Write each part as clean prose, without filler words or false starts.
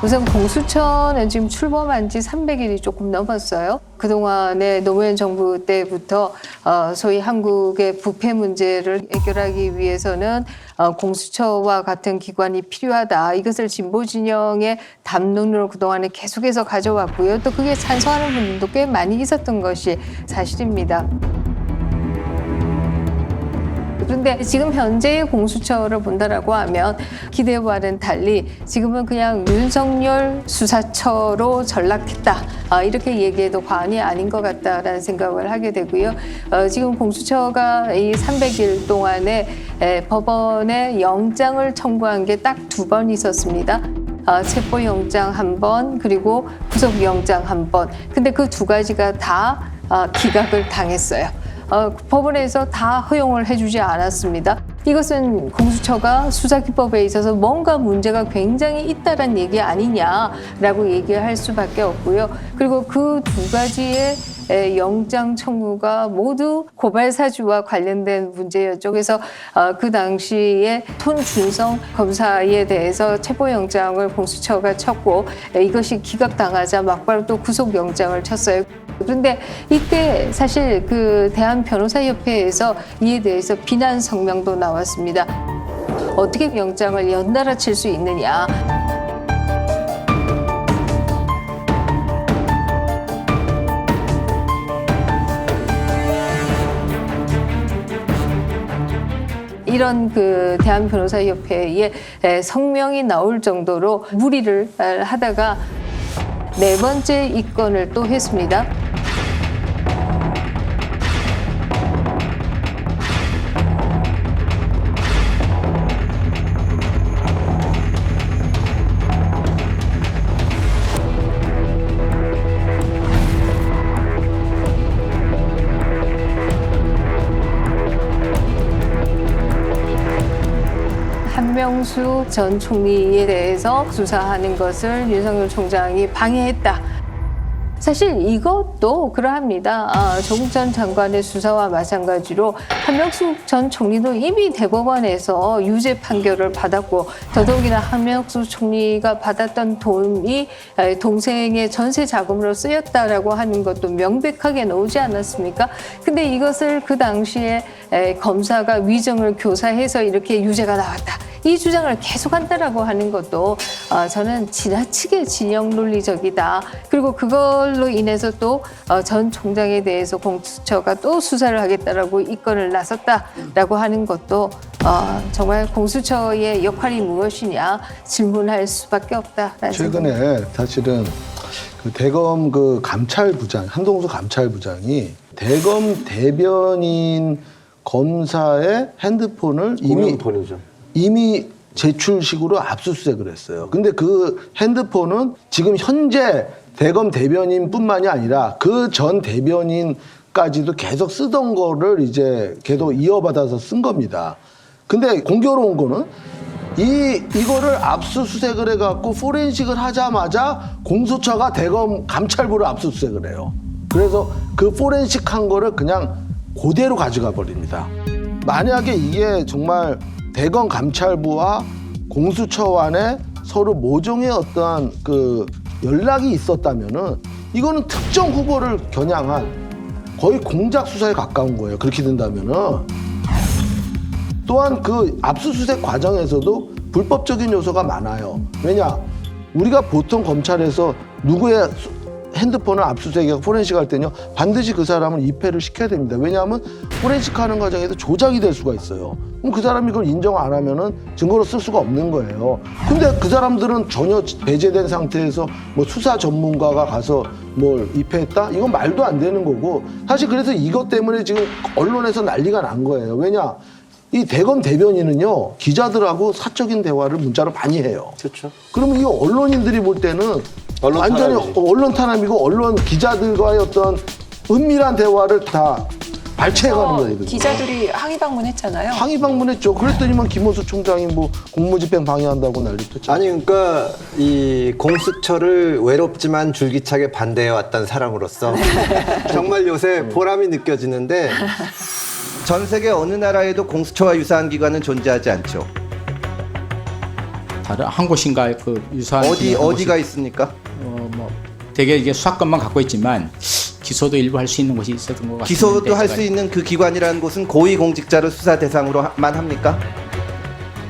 우선 공수처는 지금 출범한 지 300일이 조금 넘었어요. 그동안에 노무현 정부 때부터 소위 한국의 부패 문제를 해결하기 위해서는 공수처와 같은 기관이 필요하다. 이것을 진보 진영의 담론으로 그동안에 계속해서 가져왔고요. 또 그게 찬성하는 분들도 꽤 많이 있었던 것이 사실입니다. 그런데 지금 현재의 공수처를 본다라고 하면 기대와는 달리 지금은 그냥 윤석열 수사처로 전락했다. 이렇게 얘기해도 과언이 아닌 것 같다라는 생각을 하게 되고요. 지금 공수처가 이 300일 동안에 법원에 영장을 청구한 게 딱 2번 있었습니다. 체포영장 1번, 그리고 구속영장 1번. 근데 그 2가지가 다 기각을 당했어요. 법원에서 다 허용을 해주지 않았습니다. 이것은 공수처가 수사기법에 있어서 뭔가 문제가 굉장히 있다는 얘기 아니냐라고 얘기할 수밖에 없고요. 그리고 그 2가지의 영장 청구가 모두 고발 사주와 관련된 문제였죠. 그래서 그 당시에 손준성 검사에 대해서 체포영장을 공수처가 쳤고 이것이 기각당하자 막바로 또 구속영장을 쳤어요. 그런데 이때 사실 그 대한변호사협회에서 이에 대해서 비난 성명도 나왔습니다. 어떻게 영장을 연달아 칠 수 있느냐. 이런 그 대한변호사협회의 성명이 나올 정도로 무리를 하다가 4번째 입건을 또 했습니다. 한명수 전 총리에 대해서 수사하는 것을 윤석열 총장이 방해했다. 사실 이것도 그러합니다. 조국 전 장관의 수사와 마찬가지로 한명숙 전 총리도 이미 대법원에서 유죄 판결을 받았고 더더욱이나 한명숙 총리가 받았던 돈이 동생의 전세 자금으로 쓰였다라고 하는 것도 명백하게 나오지 않았습니까? 근데 이것을 그 당시에 검사가 위정을 교사해서 이렇게 유죄가 나왔다. 이 주장을 계속한다라고 하는 것도 저는 지나치게 진영 논리적이다. 그리고 그걸로 인해서 또 전 총장에 대해서 공수처가 또 수사를 하겠다라고 입건을 나섰다라고 하는 것도 정말 공수처의 역할이 무엇이냐 질문할 수밖에 없다라는 최근에 생각입니다. 사실은 그 대검 그 감찰부장 한동수 감찰부장이 대검 대변인 검사의 핸드폰을 이미 제출식으로 압수수색을 했어요. 근데 그 핸드폰은 지금 현재 대검 대변인뿐만이 아니라 그 전 대변인까지도 계속 쓰던 거를 이제 계속 이어받아서 쓴 겁니다. 근데 공교로운 거는 이거를 압수수색을 해갖고 포렌식을 하자마자 공수처가 대검 감찰부를 압수수색을 해요. 그래서 그 포렌식 한 거를 그냥 그대로 가져가 버립니다. 만약에 이게 정말 대검 감찰부와 공수처 안에 서로 모종의 어떠한 그 연락이 있었다면은 이거는 특정 후보를 겨냥한 거의 공작 수사에 가까운 거예요. 그렇게 된다면은 또한 그 압수수색 과정에서도 불법적인 요소가 많아요. 왜냐? 우리가 보통 검찰에서 누구의 핸드폰을 압수수색하고 포렌식 할 때는요 반드시 그 사람을 입회를 시켜야 됩니다. 왜냐하면 포렌식 하는 과정에서 조작이 될 수가 있어요. 그럼 그 사람이 그걸 인정 안 하면은 증거로 쓸 수가 없는 거예요. 근데 그 사람들은 전혀 배제된 상태에서 뭐 수사 전문가가 가서 뭘 입회했다? 이건 말도 안 되는 거고 사실 그래서 이것 때문에 지금 언론에서 난리가 난 거예요. 왜냐? 이 대검 대변인은요 기자들하고 사적인 대화를 문자로 많이 해요. 그렇죠. 그러면 이 언론인들이 볼 때는 언론 완전히 탄압이지. 언론 탄압이고 언론 기자들과의 어떤 은밀한 대화를 다 발췌해가는 거예요. 기자들이 항의 방문했잖아요. 항의 방문했죠. 그랬더니만 김호수 총장이 뭐 공무집행 방해한다고 난리쳤죠. 아니 그러니까 이 공수처를 외롭지만 줄기차게 반대해 왔던 사람으로서 정말 요새 보람이 느껴지는데 전 세계 어느 나라에도 공수처와 유사한 기관은 존재하지 않죠. 다른 한 곳인가 그 유사한 어디가 있습니까? 뭐 되게 이게 수사권만 갖고 있지만 기소도 일부 할 수 있는 곳이 있었던 것 같습니다. 기소도 할 수 있는 그 기관이라는 곳은 고위공직자를 수사 대상으로만 합니까?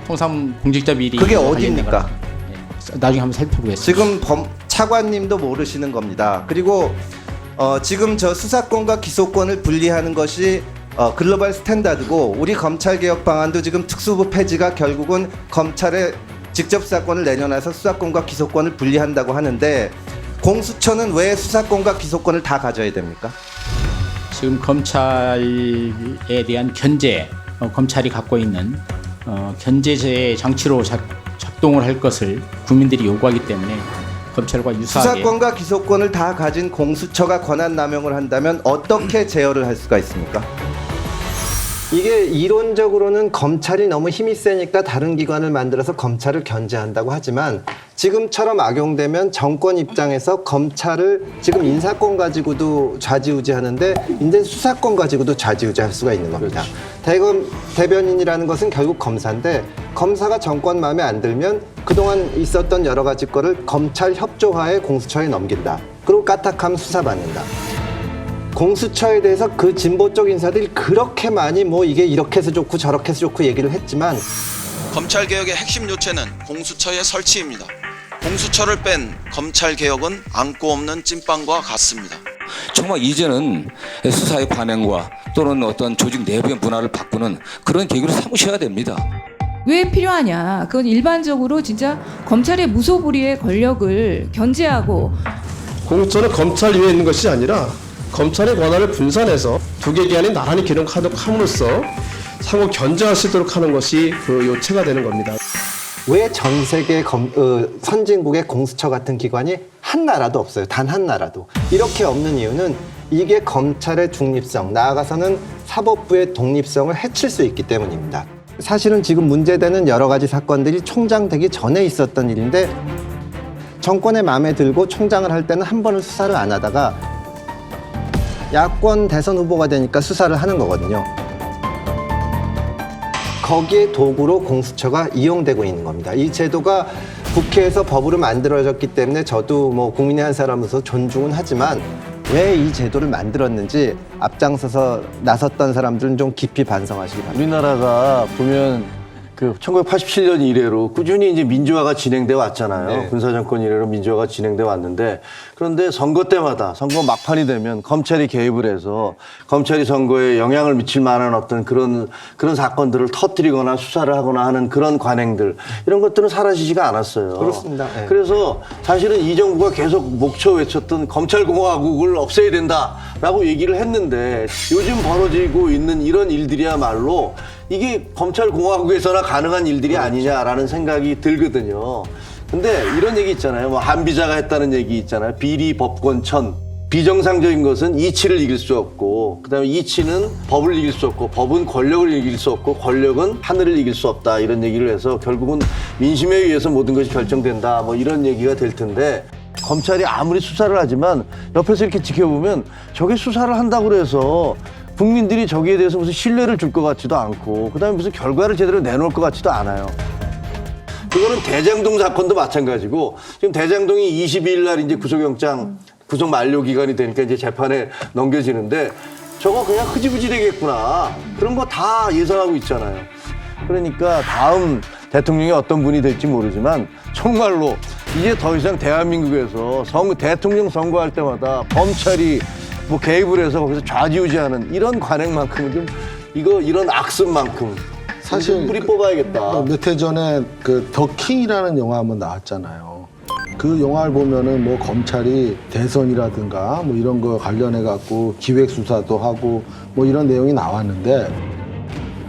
통상 공직자 비리 그게 관련된 어디입니까? 거라. 예, 나중에 한번 살펴보겠습니다. 지금 차관님도 모르시는 겁니다. 그리고 지금 저 수사권과 기소권을 분리하는 것이 글로벌 스탠다드고 우리 검찰 개혁 방안도 지금 특수부 폐지가 결국은 검찰의 직접 수사권을 내려놔서 수사권과 기소권을 분리한다고 하는데 공수처는 왜 수사권과 기소권을 다 가져야 됩니까? 지금 검찰에 대한 견제, 검찰이 갖고 있는 견제제 장치로 작동을 할 것을 국민들이 요구하기 때문에 검찰과 유사하게 수사권과 기소권을 다 가진 공수처가 권한 남용을 한다면 어떻게 제어를 할 수가 있습니까? 이게 이론적으로는 검찰이 너무 힘이 세니까 다른 기관을 만들어서 검찰을 견제한다고 하지만 지금처럼 악용되면 정권 입장에서 검찰을 지금 인사권 가지고도 좌지우지하는데 이제 수사권 가지고도 좌지우지할 수가 있는 겁니다. 대검 대변인이라는 것은 결국 검사인데 검사가 정권 마음에 안 들면 그동안 있었던 여러 가지 거를 검찰 협조하에 공수처에 넘긴다. 그리고 까딱하면 수사받는다. 공수처에 대해서 그 진보 쪽 인사들이 그렇게 많이 뭐 이게 이렇게 해서 좋고 저렇게 해서 좋고 얘기를 했지만 검찰개혁의 핵심 요체는 공수처의 설치입니다. 공수처를 뺀 검찰개혁은 안고 없는 찐빵과 같습니다. 정말 이제는 수사의 관행과 또는 어떤 조직 내부의 문화를 바꾸는 그런 계기로 삼으셔야 됩니다. 왜 필요하냐? 그건 일반적으로 진짜 검찰의 무소불위의 권력을 견제하고 공수처는 검찰 위에 있는 것이 아니라 검찰의 권한을 분산해서 두 개 기관이 나란히 기능하도록 함으로써 상호 견제할 수 있도록 하는 것이 그 요체가 되는 겁니다. 왜 전 세계 선진국의 공수처 같은 기관이 한 나라도 없어요. 단 한 나라도. 이렇게 없는 이유는 이게 검찰의 중립성, 나아가서는 사법부의 독립성을 해칠 수 있기 때문입니다. 사실은 지금 문제되는 여러 가지 사건들이 총장 되기 전에 있었던 일인데 정권의 마음에 들고 총장을 할 때는 한 번은 수사를 안 하다가 야권 대선 후보가 되니까 수사를 하는 거거든요. 거기에 도구로 공수처가 이용되고 있는 겁니다. 이 제도가 국회에서 법으로 만들어졌기 때문에 저도 뭐 국민의 한 사람으로서 존중은 하지만 왜 이 제도를 만들었는지 앞장서서 나섰던 사람들은 좀 깊이 반성하시기 바랍니다. 우리나라가 보면 그 1987년 이래로 꾸준히 이제 민주화가 진행돼 왔잖아요. 네. 군사정권 이래로 민주화가 진행돼 왔는데 그런데 선거 때마다 선거 막판이 되면 검찰이 개입을 해서 검찰이 선거에 영향을 미칠 만한 어떤 그런 사건들을 터뜨리거나 수사를 하거나 하는 그런 관행들 이런 것들은 사라지지가 않았어요. 그렇습니다. 네. 그래서 사실은 이 정부가 계속 목초 외쳤던 검찰공화국을 없애야 된다라고 얘기를 했는데 요즘 벌어지고 있는 이런 일들이야말로 이게 검찰공화국에서나 가능한 일들이 아니냐라는 생각이 들거든요. 근데 이런 얘기 있잖아요. 뭐 한비자가 했다는 얘기 있잖아요. 비리, 법권, 천. 비정상적인 것은 이치를 이길 수 없고 그다음에 이치는 법을 이길 수 없고 법은 권력을 이길 수 없고 권력은 하늘을 이길 수 없다. 이런 얘기를 해서 결국은 민심에 의해서 모든 것이 결정된다. 뭐 이런 얘기가 될 텐데 검찰이 아무리 수사를 하지만 옆에서 이렇게 지켜보면 저게 수사를 한다고 그래서 국민들이 저기에 대해서 무슨 신뢰를 줄 것 같지도 않고 그다음에 무슨 결과를 제대로 내놓을 것 같지도 않아요. 그거는 대장동 사건도 마찬가지고 지금 대장동이 22일 날 이제 구속영장 구속 만료 기간이 되니까 이제 재판에 넘겨지는데 저거 그냥 흐지부지 되겠구나. 그런 거 다 예상하고 있잖아요. 그러니까 다음 대통령이 어떤 분이 될지 모르지만 정말로 이제 더 이상 대한민국에서 대통령 선거할 때마다 검찰이 뭐 개입을 해서 거기서 좌지우지하는 이런 관행만큼은 좀 이런 악습만큼 사실 뿌리 뽑아야겠다. 몇 해 전에 그 더 킹이라는 영화 한번 나왔잖아요. 그 영화를 보면은 뭐 검찰이 대선이라든가 뭐 이런 거 관련해 갖고 기획 수사도 하고 뭐 이런 내용이 나왔는데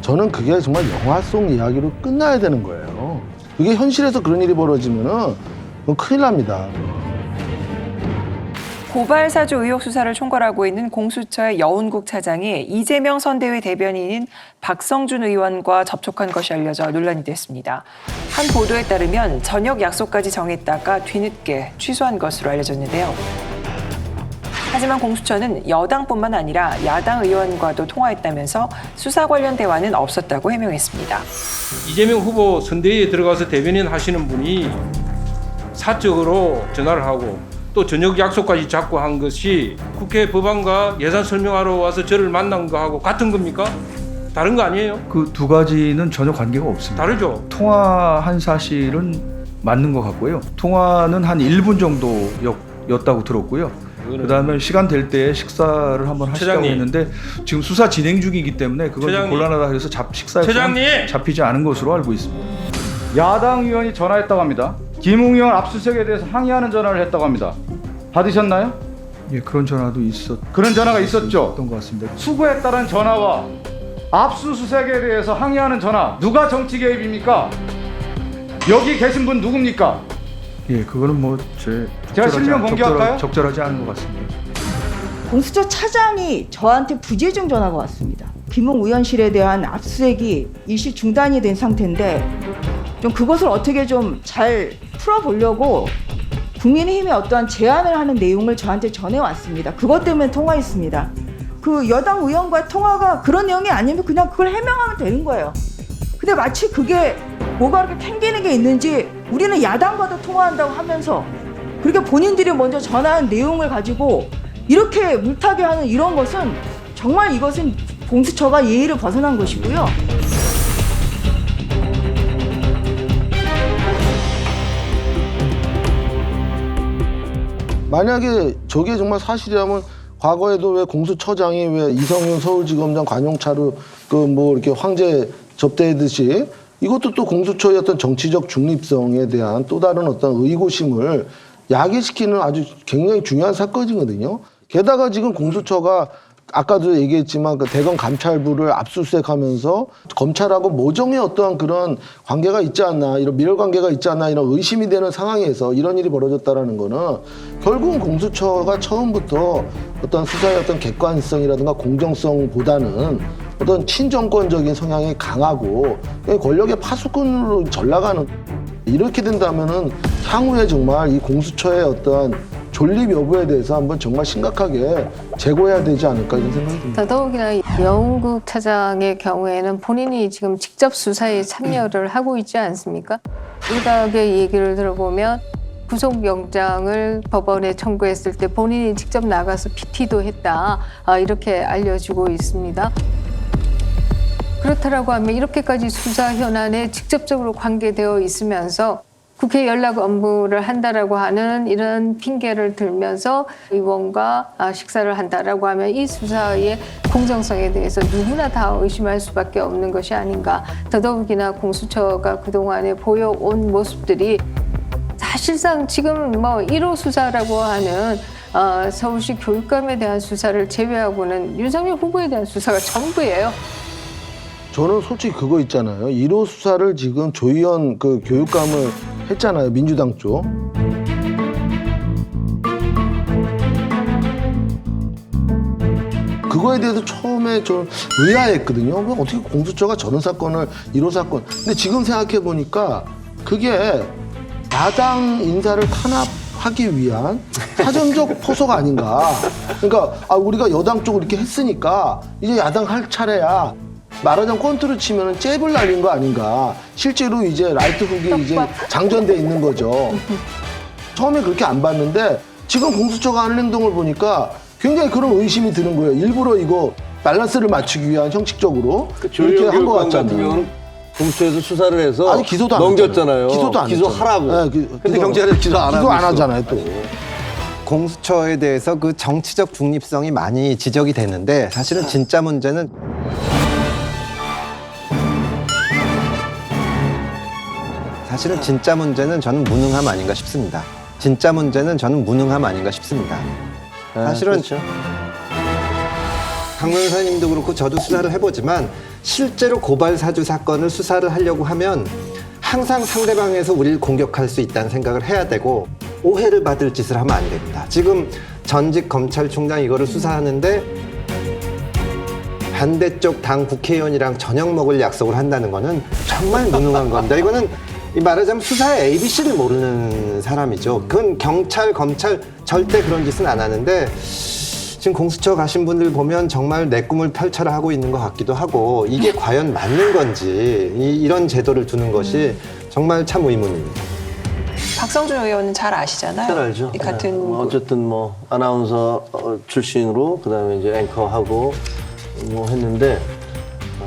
저는 그게 정말 영화 속 이야기로 끝나야 되는 거예요. 그게 현실에서 그런 일이 벌어지면은 큰일 납니다. 고발 사주 의혹 수사를 총괄하고 있는 공수처의 여운국 차장이 이재명 선대위 대변인인 박성준 의원과 접촉한 것이 알려져 논란이 됐습니다. 한 보도에 따르면 저녁 약속까지 정했다가 뒤늦게 취소한 것으로 알려졌는데요. 하지만 공수처는 여당뿐만 아니라 야당 의원과도 통화했다면서 수사 관련 대화는 없었다고 해명했습니다. 이재명 후보 선대위에 들어가서 대변인 하시는 분이 사적으로 전화를 하고 또 저녁 약속까지 잡고 한 것이 국회 법안과 예산 설명하러 와서 저를 만난 거하고 같은 겁니까? 다른 거 아니에요? 그 두 가지는 전혀 관계가 없습니다. 다르죠? 통화한 사실은 맞는 것 같고요. 통화는 한 1분 정도였다고 들었고요. 그다음에 시간 될 때 식사를 한번 하시자고 처장님. 했는데 지금 수사 진행 중이기 때문에 그건 좀 처장님. 곤란하다 해서 식사에 처장님. 잡히지 않은 것으로 알고 있습니다. 야당 의원이 전화했다고 합니다. 김웅 의원 압수수색에 대해서 항의하는 전화를 했다고 합니다. 받으셨나요? 예, 그런 전화도 있었던 그런 전화가 있었죠. 것 같습니다. 수고했다는 전화와 압수수색에 대해서 항의하는 전화, 누가 정치 개입입니까? 여기 계신 분 누굽니까? 예, 그거는 뭐 제가 실명 공개할까요? 적절하지 않은 것 같습니다. 공수처 차장이 저한테 부재중 전화가 왔습니다. 김웅 의원실에 대한 압수수색이 일시 중단이 된 상태인데 좀 그것을 어떻게 좀 잘 풀어보려고 국민의힘에 어떠한 제안을 하는 내용을 저한테 전해왔습니다. 그것 때문에 통화했습니다. 그 여당 의원과의 통화가 그런 내용이 아니면 그냥 그걸 해명하면 되는 거예요. 근데 마치 그게 뭐가 그렇게 캥기는 게 있는지 우리는 야당과도 통화한다고 하면서 그렇게 본인들이 먼저 전화한 내용을 가지고 이렇게 물타기 하는 이런 것은 정말 이것은 공수처가 예의를 벗어난 것이고요. 만약에 저게 정말 사실이라면 과거에도 왜 공수처장이 왜 이성윤 서울지검장 관용차로 그 뭐 이렇게 황제 접대하듯이 이것도 또 공수처의 어떤 정치적 중립성에 대한 또 다른 어떤 의구심을 야기시키는 아주 굉장히 중요한 사건이거든요. 게다가 지금 공수처가 아까도 얘기했지만 그 대검 감찰부를 압수수색하면서 검찰하고 모종의 어떠한 그런 관계가 있지 않나, 이런 밀월 관계가 있지 않나 이런 의심이 되는 상황에서 이런 일이 벌어졌다라는 거는 결국은 공수처가 처음부터 어떤 수사의 어떤 객관성이라든가 공정성보다는 어떤 친정권적인 성향이 강하고 권력의 파수꾼으로 전락하는, 이렇게 된다면은 향후에 정말 이 공수처의 어떠한 존립 여부에 대해서 한번 정말 심각하게 재고해야 되지 않을까 이런 생각이 듭니다. 더더욱이나 여운국 차장의 경우에는 본인이 지금 직접 수사에 참여를 하고 있지 않습니까? 일각의 얘기를 들어보면 구속영장을 법원에 청구했을 때 본인이 직접 나가서 PT도 했다, 이렇게 알려지고 있습니다. 그렇다라고 하면 이렇게까지 수사 현안에 직접적으로 관계되어 있으면서 국회 연락 업무를 한다라고 하는 이런 핑계를 들면서 의원과 식사를 한다라고 하면 이 수사의 공정성에 대해서 누구나 다 의심할 수밖에 없는 것이 아닌가. 더더욱이나 공수처가 그동안에 보여온 모습들이 사실상 지금 뭐 1호 수사라고 하는 서울시 교육감에 대한 수사를 제외하고는 윤석열 후보에 대한 수사가 전부예요. 저는 솔직히 그거 있잖아요. 1호 수사를 지금 조희연 그 교육감을 했잖아요. 민주당 쪽. 그거에 대해서 처음에 좀 의아했거든요. 어떻게 공수처가 저런 사건을 1호 사건. 근데 지금 생각해 보니까 그게 야당 인사를 탄압하기 위한 사전적 포석 아닌가. 그러니까 우리가 여당 쪽으로 이렇게 했으니까 이제 야당 할 차례야. 말하자면 꼰투를 치면 잽을 날린 거 아닌가. 실제로 이제 라이트 훅이 이제 장전돼 있는 거죠. 처음에 그렇게 안 봤는데 지금 공수처가 하는 행동을 보니까 굉장히 그런 의심이 드는 거예요. 일부러 이거 밸런스를 맞추기 위한 형식적으로 이렇게 한 거 같잖아요. 공수처에서 수사를 해서 아니, 기소도 안 넘겼잖아요. 기소도 안 기소하라고. 네, 근데 경찰에서 기소 안 하고 하잖아요, 또. 공수처에 대해서 그 정치적 중립성이 많이 지적이 되는데 사실은 진짜 문제는 저는 무능함 아닌가 싶습니다. 진짜 문제는 저는 무능함 아닌가 싶습니다. 사실은 그렇죠. 강 변호사님도 그렇고 저도 수사를 해보지만 실제로 고발 사주 사건을 수사를 하려고 하면 항상 상대방에서 우리를 공격할 수 있다는 생각을 해야 되고 오해를 받을 짓을 하면 안 됩니다. 지금 전직 검찰총장 이거를 수사하는데 반대쪽 당 국회의원이랑 저녁 먹을 약속을 한다는 거는 정말 무능한 겁니다. 이거는 말하자면 수사의 ABC를 모르는 사람이죠. 그건 경찰, 검찰 절대 그런 짓은 안 하는데 지금 공수처 가신 분들 보면 정말 내 꿈을 펼쳐라 하고 있는 것 같기도 하고 이게 과연 맞는 건지 이런 제도를 두는 것이 정말 참 의문입니다. 박성준 의원은 잘 아시잖아요. 잘 알죠. 이 같은 뭐 어쨌든 뭐 아나운서 출신으로 그다음에 이제 앵커하고 뭐 했는데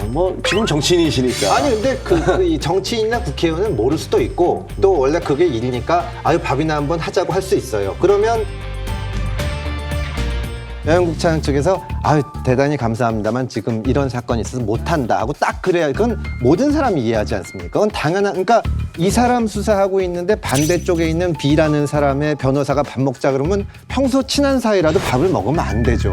뭐 지금 정치인이시니까. 아니 근데 이 정치인이나 국회의원은 모를 수도 있고 또 원래 그게 일이니까 아유 밥이나 한번 하자고 할 수 있어요. 그러면 여행국장 측에서 아유 대단히 감사합니다만 지금 이런 사건이 있어서 못한다 하고 딱 그래야 그건 모든 사람이 이해하지 않습니까? 그건 당연한 그러니까 이 사람 수사하고 있는데 반대쪽에 있는 B라는 사람의 변호사가 밥 먹자 그러면 평소 친한 사이라도 밥을 먹으면 안 되죠.